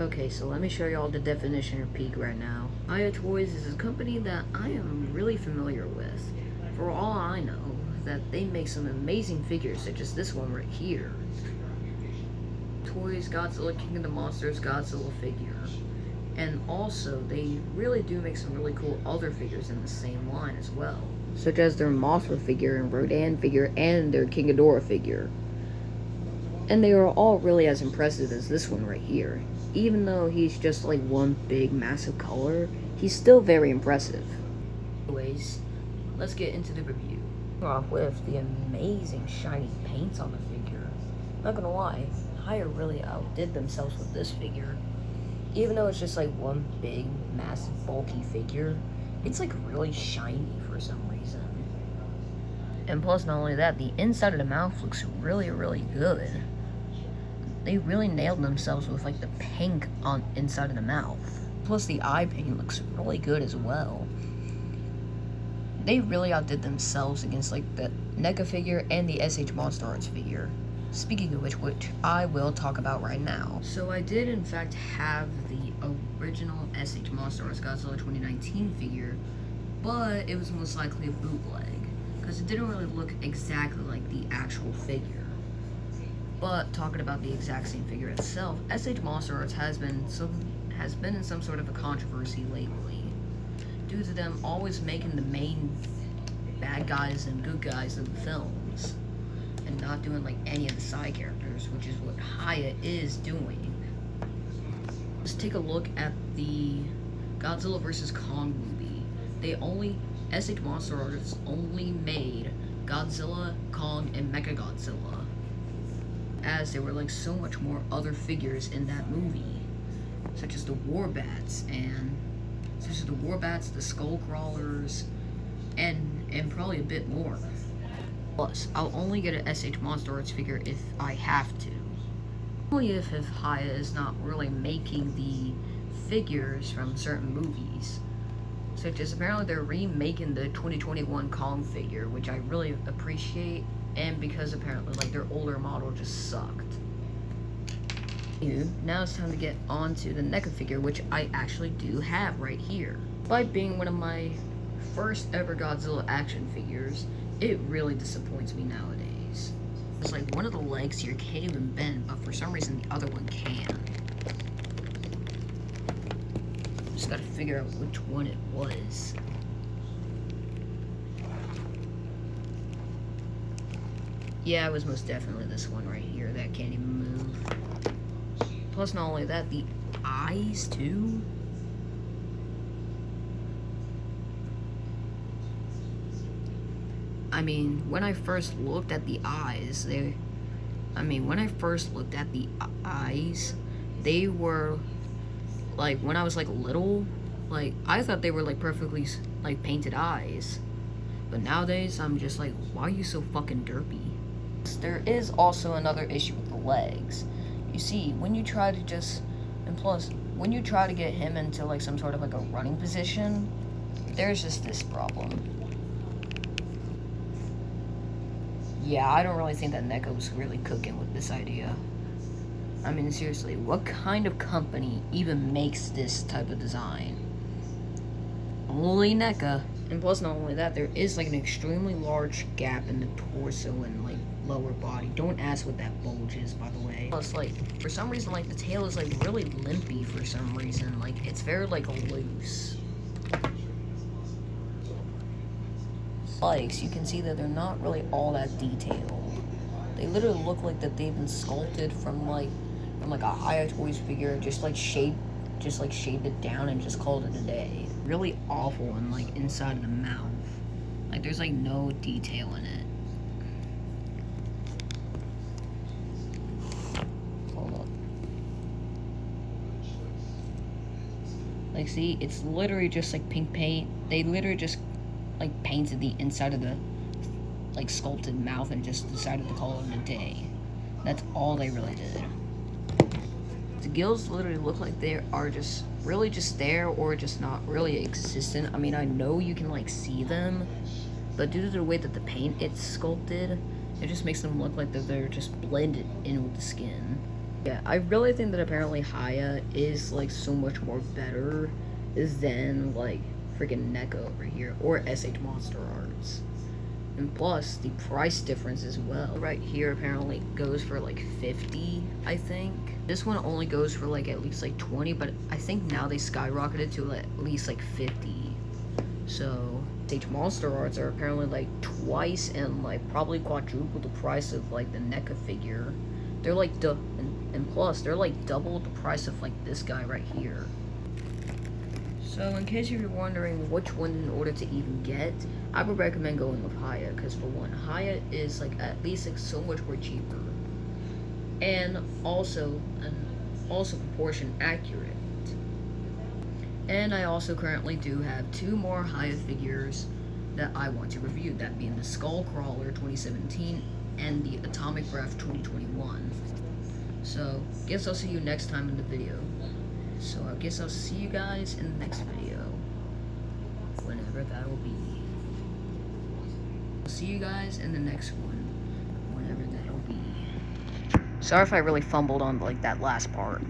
Okay, so let me show y'all the definition of peak right now. Hiya Toys is a company that I am really familiar with. For all I know, that they make some amazing figures, such as this one right here. Toys Godzilla King of the Monsters Godzilla figure. And also, they really do make some really cool other figures in the same line as well. Such as their Mothra figure and Rodan figure and their King Ghidorah figure. And they are all really as impressive as this one right here. Even though he's just like one big massive color, he's still very impressive. Anyways, let's get into the review. Off with the amazing shiny paints on the figure. Not gonna lie, Hiya really outdid themselves with this figure. Even though it's just like one big, massive, bulky figure, it's like really shiny for some reason. And plus, not only that, the inside of the mouth looks really, really good. They really nailed themselves with like the pink on inside of the mouth. Plus, the eye paint looks really good as well. They really outdid themselves against like the NECA figure and the SH Monster Arts figure. Speaking of which I will talk about right now. So I did in fact have the original SH Monster Arts Godzilla 2019 figure, but it was most likely a bootleg, because it didn't really look exactly like the actual figure. But talking about the exact same figure itself, SH Monster Arts has been in some sort of a controversy lately, due to them always making the main bad guys and good guys of the films, and not doing like any of the side characters, which is what Hiya is doing. Let's take a look at the Godzilla vs. Kong movie. SH Monster Arts only made Godzilla, Kong, and Mechagodzilla, as there were like so much more other figures in that movie, such as the Warbats, the Skull Crawlers, and probably a bit more. Plus, I'll only get an SH Monster Arts figure if I have to. Only if Hiya is not really making the figures from certain movies. Such as apparently they're remaking the 2021 Kong figure, which I really appreciate, and because apparently like their older model just sucked. Now it's time to get on to the NECA figure, which I actually do have right here. By being one of my first ever Godzilla action figures, it really disappoints me nowadays. It's like one of the legs here can't even bend, but for some reason the other one can. Just gotta figure out which one it was. Yeah, it was most definitely this one right here that can't even move. Plus, not only that, the eyes too. I mean, when I first looked at the eyes, they were like, when I was like little, like I thought they were like perfectly like painted eyes. But nowadays, I'm just like, why are you so fucking derpy? There is also another issue with the legs. You see, when you try to get him into like some sort of like a running position, there's just this problem. Yeah, I don't really think that NECA was really cooking with this idea. I mean, seriously, what kind of company even makes this type of design? Only NECA. And plus, not only that, there is like an extremely large gap in the torso and like lower body. Don't ask what that bulge is, by the way. Plus, like, for some reason, like, the tail is like really limpy for some reason. Like, it's very like loose. Legs, you can see that they're not really all that detailed. They literally look like that they've been sculpted from like a Hiya Toys figure, just shaved it down and just called it a day. Really awful and like inside of the mouth. Like there's like no detail in it. Hold up. Like see, it's literally just like pink paint. They literally just like painted the inside of the like sculpted mouth and just decided to call it a day. That's all they really did. The gills literally look like they are just really just there or just not really existent. I mean, I know you can like see them, but due to the way that the paint it's sculpted, it just makes them look like that they're just blended in with the skin. Yeah, I really think that apparently Hiya is like so much more better than like freaking NECA over here or SH Monster Arts. And plus the price difference as well. Right here apparently goes for like 50, I think. This one only goes for like at least like 20, but I think now they skyrocketed to at least like 50. So SH Monster Arts are apparently like twice and like probably quadruple the price of like the NECA figure. They're like and plus they're like double the price of like this guy right here. So in case you're wondering which one in order to even get, I would recommend going with Hiya, because for one, Hiya is like at least like so much more cheaper, and also proportion accurate. And I also currently do have 2 more Hiya figures that I want to review, that being the Skullcrawler 2017 and the Atomic Breath 2021. So, guess I'll see you next time in the video. So I guess I'll see you guys in the next video, whenever that will be. I'll see you guys in the next one, whenever that'll be. Sorry if I really fumbled on like that last part.